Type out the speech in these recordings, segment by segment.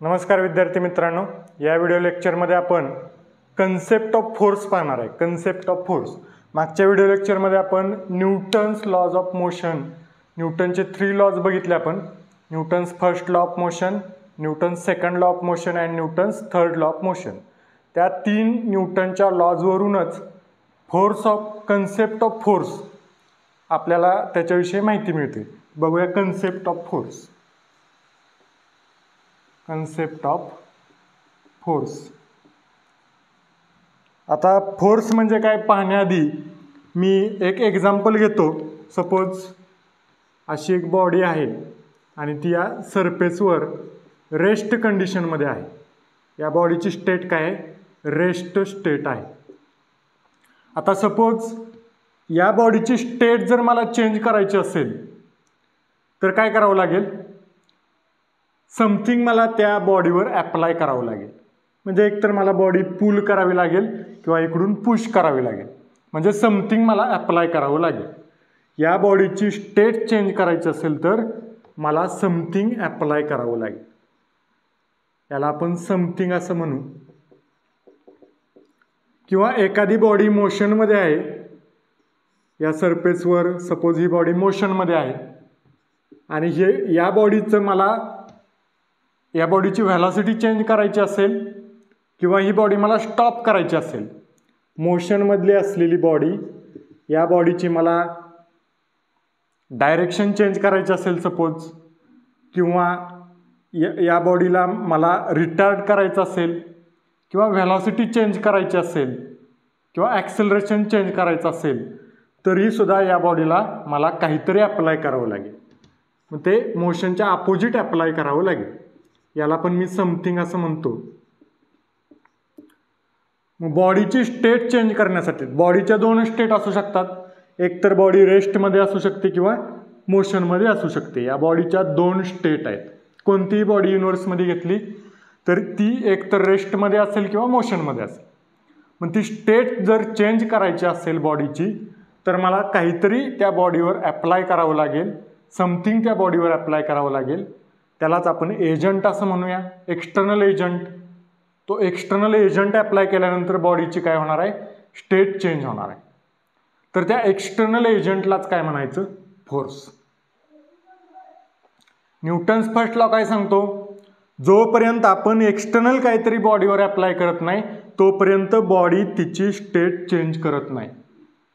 नमस्कार विद्यार्थी मित्रांनो, या व्हिडिओ लेक्चरमध्ये आपण कन्सेप्ट ऑफ फोर्स पाहणार आहे. Concept of force. मागच्या व्हिडिओ लेक्चरमध्ये आपण न्यूटन्स लॉज ऑफ मोशन, न्यूटनचे 3 लॉज बघितले आपण. Newton's first law of motion, Newton's second law of motion and Newton's third law of motion. त्या 3 न्यूटनच्या लॉजवरूनच force of concept of force आपल्याला त्याच्याविषयी माहिती मिळते. बघूया concept of force. Concept of force. आता फोर्स म्हणजे काय पाहण्याआधी मी एक एक्झाम्पल घेतो. सपोज अशी एक बॉडी आहे आणि ती या सरफेसवर रेस्ट कंडिशनमध्ये आहे. या बॉडीची स्टेट काय आहे? रेस्ट स्टेट आहे. आता सपोज या बॉडीची स्टेट जर मला चेंज करायची असेल तर काय करावं लागेल? समथिंग मला त्या बॉडीवर ॲप्लाय करावं लागेल. म्हणजे एकतर मला बॉडी पुल करावी लागेल किंवा इकडून पुश करावी लागेल. म्हणजे समथिंग मला ॲप्लाय करावं लागेल. या बॉडीची स्टेट चेंज करायची असेल तर मला समथिंग ॲप्लाय करावं लागेल. याला आपण समथिंग असं म्हणू. किंवा एखादी बॉडी मोशनमध्ये आहे, या सरफेसवर सपोज ही बॉडी मोशनमध्ये आहे आणि या बॉडीची व्हेलॉसिटी चेंज करायची असेल किंवा ही बॉडी मला स्टॉप करायची असेल, मोशनमधली असलेली बॉडी, या बॉडीची मला डायरेक्शन चेंज करायची असेल सपोज, किंवा या बॉडीला मला रिटार्ड करायचं असेल किंवा व्हेलॉसिटी चेंज करायची असेल किंवा ॲक्सेलरेशन चेंज करायचं असेल तरीसुद्धा या बॉडीला मला काहीतरी अप्लाय करावं लागेल. मग ते मोशनच्या अपोजिट अप्लाय करावं लागेल. याला पण मी समथिंग असं म्हणतो. मग बॉडीची स्टेट चेंज करण्यासाठी बॉडीच्या 2 स्टेट असू शकतात. एक तर बॉडी रेस्टमध्ये असू शकते किंवा मोशनमध्ये असू शकते. या बॉडीच्या 2 स्टेट आहेत. कोणतीही बॉडी युनिव्हर्समध्ये घेतली तर ती एक तर रेस्टमध्ये असेल किंवा मोशनमध्ये असेल. मग ती स्टेट जर चेंज करायची असेल बॉडीची तर मला काहीतरी त्या बॉडीवर ॲप्लाय करावं लागेल. समथिंग त्या बॉडीवर ॲप्लाय करावं लागेल. त्यालाच आपण एजंट असं म्हणूया, एक्सटर्नल एजंट. तो एक्सटर्नल एजंट ॲप्लाय केल्यानंतर बॉडीची काय होणार आहे? स्टेट चेंज होणार आहे. तर त्या एक्सटर्नल एजंटलाच काय म्हणायचं? फोर्स. न्यूटन्स फर्स्ट लॉ काय सांगतो? जोपर्यंत आपण एक्सटर्नल काहीतरी बॉडीवर ॲप्लाय करत नाही तोपर्यंत बॉडी तिची स्टेट चेंज करत नाही.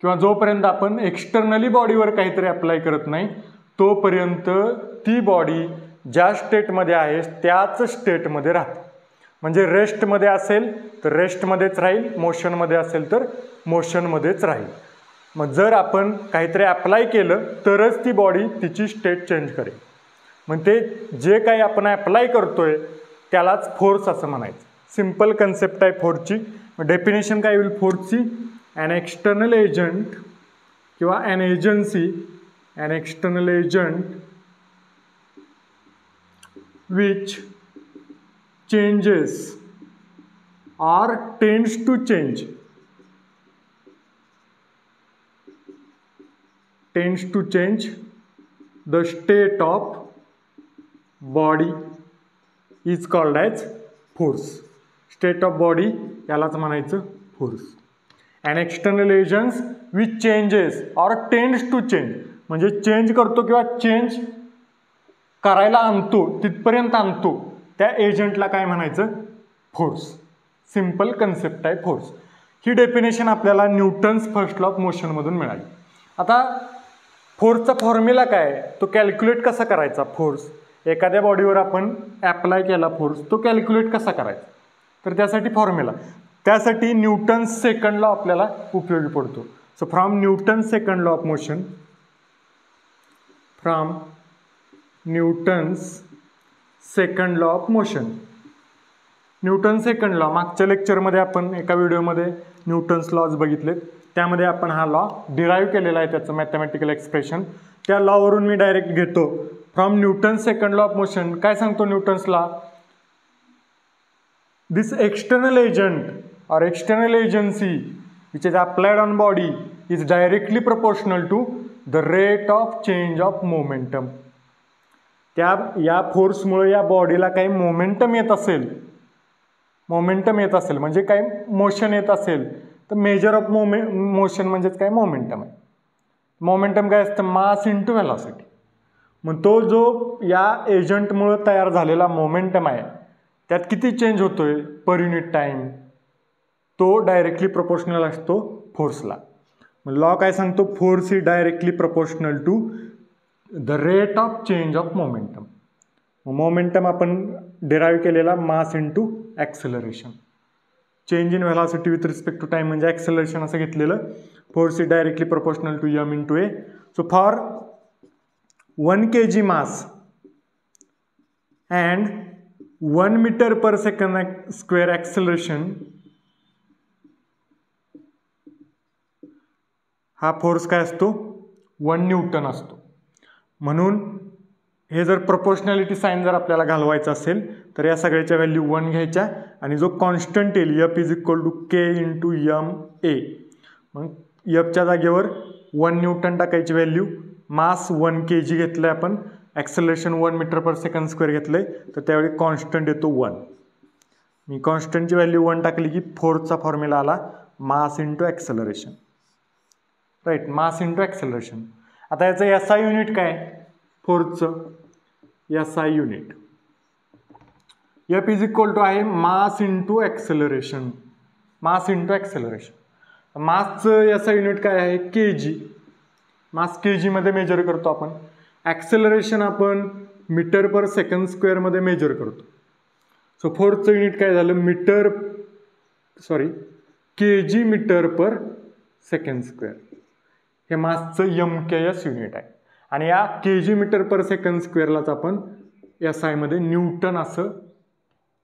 किंवा जोपर्यंत आपण एक्सटर्नली बॉडीवर काहीतरी ॲप्लाय करत नाही तोपर्यंत ती बॉडी ज्या स्टेटमध्ये आहे त्याच स्टेटमध्ये राहते. म्हणजे रेस्टमध्ये असेल तर रेस्टमध्येच राहील, मोशनमध्ये असेल तर मोशनमध्येच राहील. मग जर आपण काहीतरी अप्लाय केलं तरच ती बॉडी तिची स्टेट चेंज करेल. मग ते जे काही आपण अप्लाय करतोय त्यालाच फोर्स असं म्हणायचं. सिम्पल कन्सेप्ट आहे फोर्सची. डेफिनेशन काय होईल फोर्सची? ॲन एक्सटर्नल एजंट किंवा an agency, an external agent which changes or tends to change the state of body is called as force. State of body यालाच म्हणायचं force. An external agent which changes or tends to change म्हणजे change करतो किंवा change करायला आणतो, तिथपर्यंत आणतो, त्या एजंटला काय म्हणायचं? फोर्स. सिम्पल कन्सेप्ट आहे फोर्स. ही डेफिनेशन आपल्याला न्यूटन्स फर्स्ट लॉ ऑफ मोशनमधून मिळाली. आता फोर्सचा फॉर्म्युला काय आहे? तो कॅल्क्युलेट कसा करायचा? फोर्स एखाद्या बॉडीवर आपण ॲप्लाय केला फोर्स, तो कॅल्क्युलेट कसा करायचा? तर त्यासाठी फॉर्म्युला, त्यासाठी न्यूटन्स सेकंड लॉ आपल्याला उपयोगी पडतो. So from Newton's second law of motion, from Newton's second law of motion. Newton second law मागच्या लेक्चरमध्ये आपण एका व्हिडिओमध्ये न्यूटन्स लॉज बघितलेत. त्यामध्ये आपण हा लॉ डिराईव्ह केलेला आहे, त्याचं मॅथमॅटिकल एक्सप्रेशन. त्या लॉवरून मी डायरेक्ट घेतो. From Newton's second law of motion काय सांगतो Newton's law? This external agent or external agency which is applied on body is directly proportional to the rate of change of momentum. या फोर्समुळे या बॉडीला काही momentum येत असेल, म्हणजे काही मोशन येत असेल, तर मेजर ऑफ मोशन म्हणजेच काय, मोमेंटम आहे. मोमेंटम काय असतं, मास इंटू व्हेलॉसिटी. मग तो जो या एजंटमुळे तयार झालेला मोमेंटम आहे त्यात किती चेंज होतोय पर युनिट टाइम, तो डायरेक्टली प्रोपोर्शनल असतो फोर्सला. लॉ काय सांगतो, force is directly proportional to the rate of change of momentum. Momentum आपण डिराईव्ह केलेला mass into acceleration. Change in velocity with respect to time म्हणजे ॲक्सेलरेशन असं घेतलेलं. Force is directly proportional to m into a. So for 1 kg mass and 1 meter per second square acceleration, हा force काय असतो, 1 Newton असतो. म्हणून हे जर प्रोपोर्शनॅलिटी साईन जर आपल्याला घालवायचं असेल तर या सगळ्याच्या व्हॅल्यू 1 घ्यायच्या आणि जो कॉन्स्टंट येईल F is equal to K into ma. मग Fच्या जागेवर 1 न्यूटन टाकायची व्हॅल्यू, मास 1 kg घेतलंय आपण, acceleration 1 metre per second square घेतलंय, तर त्यावेळी कॉन्स्टंट येतो 1. मी कॉन्स्टंटची व्हॅल्यू 1 टाकली की फोर्सचा फॉर्म्युला आला mass into acceleration. Right, mass into acceleration. आता याचं SI युनिट काय, फोर्सचं SI unit F is equal to आहे मास इंटू ॲक्सेलरेशन. मासचं SI युनिट काय आहे, kg. मास kg मध्ये मेजर करतो आपण. ॲक्सेलरेशन आपण मीटर पर सेकंड स्क्वेअरमध्ये मेजर करतो. सो फोर्सचं युनिट काय झालं, kg metre per second square. हे मासचं MKS युनिट आहे. आणि या kg मीटर पर सेकंड स्क्वेअरलाच आपण SI मध्ये न्यूटन असं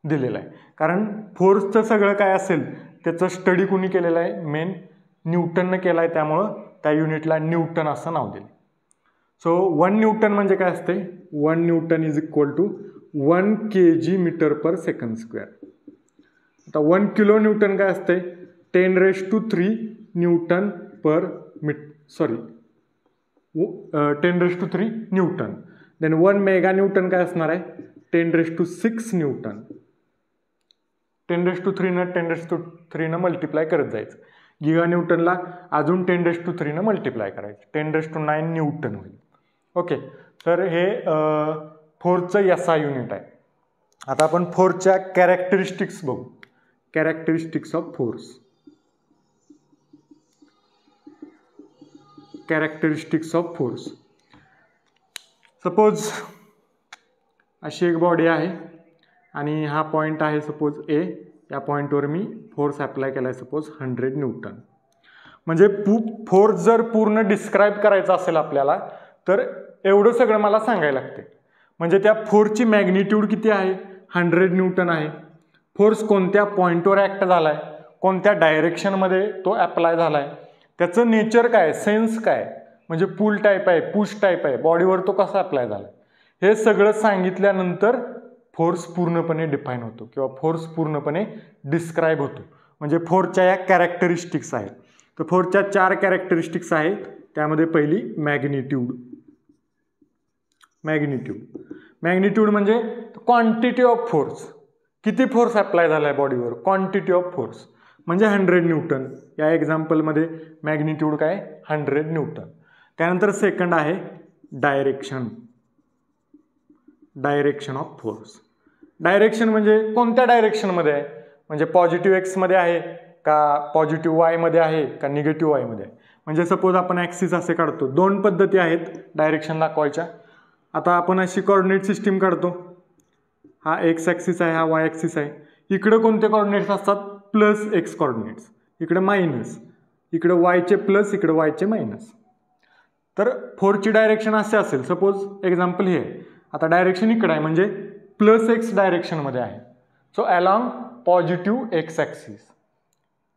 दिलेलं आहे. कारण फोर्सचं सगळं काय असेल त्याचं स्टडी कुणी केलेलं आहे, मेन न्यूटननं केलं आहे, त्यामुळं त्या युनिटला न्यूटन असं नाव दिलं. सो 1 न्यूटन म्हणजे काय असते, 1 newton is equal to 1 kg metre per second square. आता 1 किलो न्यूटन काय असते, 10⁻³ newton per 10⁻³ newton. Then 1 mega newton काय असणार आहे, 10⁻⁶ न्यूटन. 10⁻³ न मल्टिप्लाय करत जायचं. गिगा न्यूटनला अजून 10⁻³ न मल्टिप्लाय करायचं, 10⁻⁹ न्यूटन होईल. ओके, तर हे फोर्सचं SI युनिट आहे. आता आपण फोर्सच्या कॅरेक्टरिस्टिक्स बघू. Characteristics of force. सपोज अशी एक बॉडी आहे आणि हा पॉईंट आहे सपोज A. या पॉईंटवर मी फोर्स अप्लाय केला आहे सपोज 100 न्यूटन. म्हणजे फोर्स जर पूर्ण डिस्क्राईब करायचा असेल आपल्याला तर एवढं सगळं मला सांगायला लागते. म्हणजे त्या फोर्सची मॅग्निट्यूड किती आहे, 100 न्यूटन आहे. फोर्स कोणत्या पॉईंटवर ॲक्ट झाला आहे, कोणत्या डायरेक्शनमध्ये तो अप्लाय झाला आहे, त्याचं नेचर काय, सेन्स काय, म्हणजे पुल टाईप आहे, पुश टाईप आहे, बॉडीवर तो कसा अप्लाय झाला, हे सगळं सांगितल्यानंतर फोर्स पूर्णपणे डिफाईन होतो किंवा फोर्स पूर्णपणे डिस्क्राईब होतो. म्हणजे फोर्सच्या या कॅरेक्टरिस्टिक्स आहेत. तर फोर्सच्या 4 कॅरेक्टरिस्टिक्स आहेत. त्यामध्ये पहिली मॅग्निट्यूड. मॅग्निट्यूड म्हणजे क्वांटिटी ऑफ फोर्स, किती फोर्स अप्लाय झाला आहे बॉडीवर, क्वांटिटी ऑफ फोर्स म्हणजे 100 न्यूटन. या एक्झाम्पलमध्ये मॅग्निट्यूड काय, 100 न्यूटन. त्यानंतर सेकंड आहे डायरेक्शन ऑफ फोर्स. डायरेक्शन म्हणजे कोणत्या डायरेक्शनमध्ये आहे, म्हणजे पॉझिटिव्ह एक्समध्ये आहे का पॉझिटिव्ह वायमध्ये आहे का निगेटिव्ह वायमध्ये आहे. म्हणजे सपोज आपण ॲक्सिस असे काढतो, 2 पद्धती आहेत डायरेक्शन दाखवायच्या. आता आपण अशी कॉर्डिनेट सिस्टीम काढतो, हा एक्स ॲक्सिस आहे, हा वाय ॲक्सिस आहे. इकडं कोणते कॉर्डिनेट्स असतात, प्लस एक्स कॉर्डिनेट्स, इकडे मायनस, इकडे वायचे प्लस, इकडे वायचे मायनस. तर फोर्सची डायरेक्शन असे असेल, सपोज एक्झाम्पल हे आहे. आता डायरेक्शन इकडे आहे म्हणजे प्लस एक्स डायरेक्शनमध्ये आहे. So along positive x axis.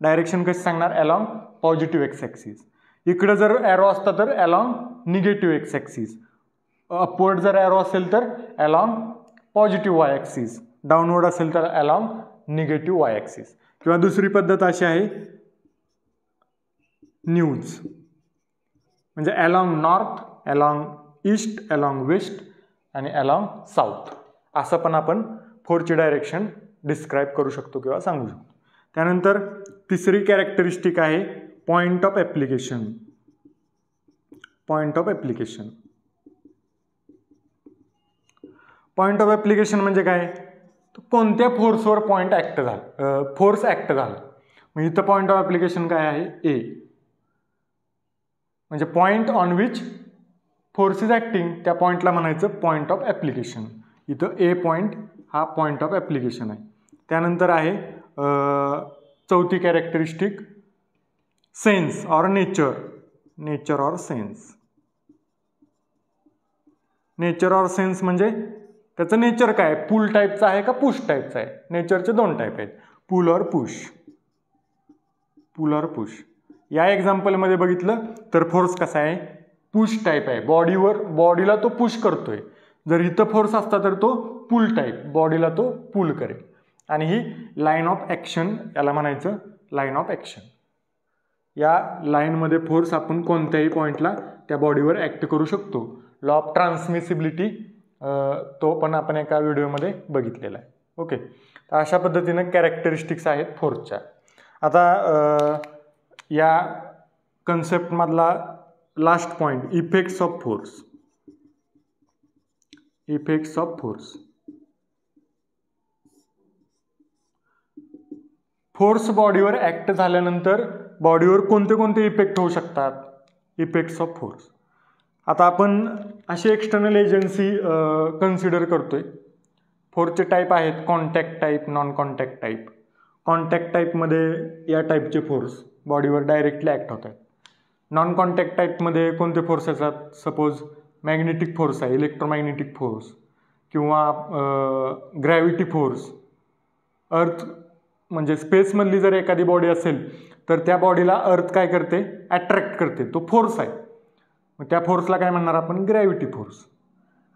Direction कशी सांगणार, अलॉंग पॉझिटिव्ह एक्स ॲक्सिस. इकडे जर ॲरो असता तर along negative x axis. Upward जर ॲरो असेल तर along positive Y axis. Downward असेल तर अलॉंग निगेटिव्ह वाय ॲक्सिस. किंवा दुसरी पद्धत अशी आहे न्यूज, म्हणजे along north, along east, along west आणि अलॉंग साऊथ, असं पण आपण फोर्सची डायरेक्शन डिस्क्राईब करू शकतो किंवा सांगू शकतो. त्यानंतर तिसरी कॅरेक्टरिस्टिक आहे point of application. Point of application, point of application म्हणजे काय, कोणत्या फोर्सवर पॉईंट ॲक्ट झाला, फोर्स ॲक्ट झाला. मग इथं पॉईंट ऑफ ॲप्लिकेशन काय आहे, ए, म्हणजे point on which force is acting, त्या पॉईंटला म्हणायचं पॉईंट ऑफ ॲप्लिकेशन. इथं ए पॉईंट हा पॉईंट ऑफ ॲप्लिकेशन आहे. त्यानंतर आहे चौथी characteristic sense or nature. Nature or sense, nature or sense म्हणजे त्याचं नेचर काय, पुल टाईपचं आहे का पुश टाईपचं आहे. नेचरचे दोन टाईप आहेत, पुल और पुश. पुल और पुश. या एक्झाम्पलमध्ये बघितलं तर फोर्स कसा आहे, पुश टाईप आहे. बॉडीला तो पुश करतोय. जर इथं फोर्स असता तर तो पुल टाईप, बॉडीला तो पुल करेल. आणि ही लाईन ऑफ ॲक्शन, याला म्हणायचं लाईन ऑफ ॲक्शन. या लाईनमध्ये फोर्स आपण कोणत्याही पॉईंटला त्या बॉडीवर ॲक्ट करू शकतो. लॉ ऑफ ट्रान्समिसिबिलिटी तो पण आपण एका व्हिडिओमध्ये बघितलेला आहे. ओके, तर अशा पद्धतीनं कॅरेक्टरिस्टिक्स आहेत फोर्सच्या. आता या कन्सेप्टमधला last point, effects of force. Effects of force. Force बॉडीवर ॲक्ट झाल्यानंतर बॉडीवर कोणते कोणते इफेक्ट होऊ शकतात, इफेक्ट्स ऑफ फोर्स. आता आपण अशी एक्सटर्नल एजन्सी कन्सिडर करतोय. फोर्सचे टाईप आहेत contact type, non contact type. Contact टाईपमध्ये या टाईपचे फोर्स बॉडीवर डायरेक्टली ॲक्ट होत आहेत. नॉन कॉन्टॅक्ट टाईपमध्ये कोणते फोर्स येतात, सपोज मॅग्नेटिक फोर्स आहे, इलेक्ट्रोमॅग्नेटिक फोर्स किंवा ग्रॅव्हिटी फोर्स. अर्थ म्हणजे स्पेसमधली जर एखादी बॉडी असेल तर त्या बॉडीला अर्थ काय करते, अट्रॅक्ट करते, तो फोर्स आहे. मग त्या फोर्सला काय म्हणणार आपण, ग्रॅव्हिटी फोर्स.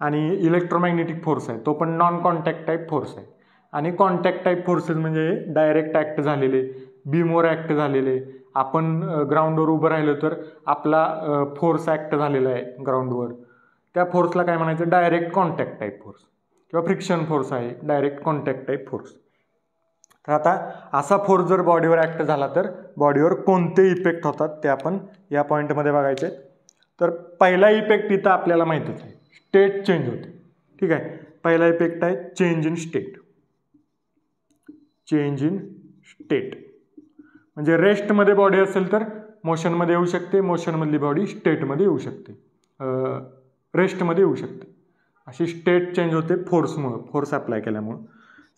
आणि इलेक्ट्रोमॅग्नेटिक फोर्स आहे तो पण नॉन कॉन्टॅक्ट टाईप फोर्स आहे. आणि कॉन्टॅक्ट टाईप फोर्सेस म्हणजे डायरेक्ट ॲक्ट झालेले, बीमवर ॲक्ट झालेले. आपण ग्राउंडवर उभं राहिलं तर आपला फोर्स ॲक्ट झालेला आहे ग्राउंडवर, त्या फोर्सला काय म्हणायचं, डायरेक्ट कॉन्टॅक्ट टाईप फोर्स. किंवा फ्रिक्शन फोर्स आहे, डायरेक्ट कॉन्टॅक्ट टाईप फोर्स. तर आता असा फोर्स जर बॉडीवर ॲक्ट झाला तर बॉडीवर कोणते इफेक्ट होतात ते आपण या पॉईंटमध्ये बघायचे. तर पहिला इफेक्ट इथं आपल्याला माहितीच आहे, स्टेट चेंज होते. ठीक आहे, पहिला इफेक्ट आहे change in state. Change in state म्हणजे रेस्टमध्ये बॉडी असेल तर मोशनमध्ये येऊ शकते, मोशनमधली बॉडी स्टेटमध्ये येऊ शकते, रेस्टमध्ये येऊ शकते. अशी स्टेट चेंज होते फोर्समुळं, फोर्स अप्लाय केल्यामुळं.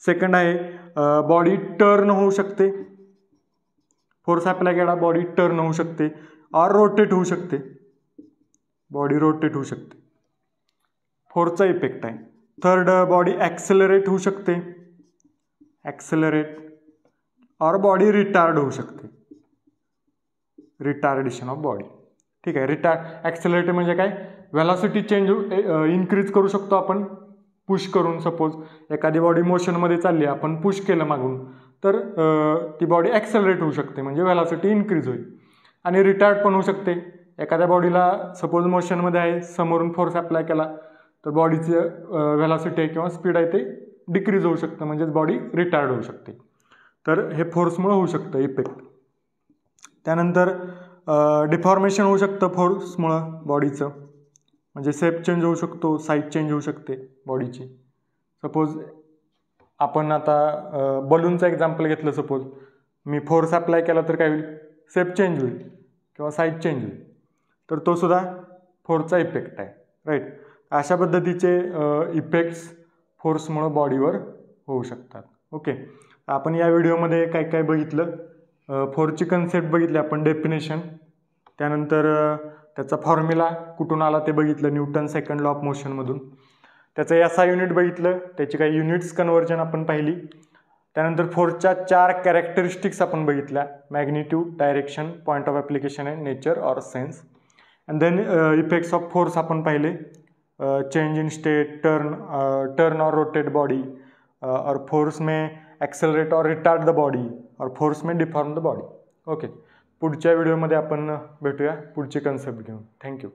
सेकंड आहे बॉडी टर्न होऊ शकते. फोर्स अप्लाय केला बॉडी टर्न होऊ शकते और रोटेट होऊ शकते, बॉडी रोटेट होऊ शकते. फोर्सचा इफेक्ट आहे. थर्ड, बॉडी ॲक्सेलरेट होऊ शकते, ॲक्सेलरेट और बॉडी रिटार्ड होऊ शकते, रिटार्डेशन ऑफ बॉडी. ठीक आहे, ॲक्सेलरेट म्हणजे काय, व्हेलॉसिटी चेंज इन्क्रीज करू शकतो आपण पुश करून. सपोज एखादी बॉडी मोशनमध्ये चालली, आपण पुश केलं मागून तर ती बॉडी ॲक्सेलरेट होऊ शकते, म्हणजे व्हेलॉसिटी इन्क्रीज होईल. आणि रिटार्ड पण होऊ शकते. एखाद्या बॉडीला सपोज मोशनमध्ये आहे, समोरून फोर्स अप्लाय केला तर बॉडीचं व्हेलॉसिटी आहे किंवा स्पीड आहे ते डिक्रीज होऊ शकतं, म्हणजेच बॉडी रिटार्ड होऊ शकते. तर हे फोर्समुळं होऊ शकतं इफेक्ट. त्यानंतर डिफॉर्मेशन होऊ शकतं फोर्समुळं बॉडीचं, म्हणजे शेप चेंज होऊ शकतो, साईज चेंज होऊ शकते बॉडीची. सपोज आपण आता बलूनचं एक्झाम्पल घेतलं, सपोज मी फोर्स अप्लाय केला तर काय होईल, शेप चेंज होईल किंवा साईज चेंज होईल. तर तो सुद्धा फोर्सचा इफेक्ट आहे, राईट. अशा पद्धतीचे इफेक्ट्स फोर्समुळं बॉडीवर होऊ शकतात. ओके, आपण या व्हिडिओमध्ये काय काय बघितलं, फोर्सची कन्सेप्ट बघितली आपण, डेफिनेशन, त्यानंतर त्याचा फॉर्म्युला कुठून आला ते बघितलं, न्यूटन सेकंड लॉ ऑफ मोशनमधून. त्याचं SI युनिट बघितलं, त्याची काही युनिट्स कन्व्हर्जन आपण पाहिली. त्यानंतर फोर्सच्या 4 कॅरेक्टरिस्टिक्स आपण बघितल्या, magnitude, direction, point of application आहे, nature or sense. And then effects of force आपण पाहिले, change in state, turn or rotate body, or force may accelerate or retard the body, or force may deform the body. Okay, पुढच्या व्हिडिओमध्ये आपण भेटूया पुढची concept घेऊन. Thank you.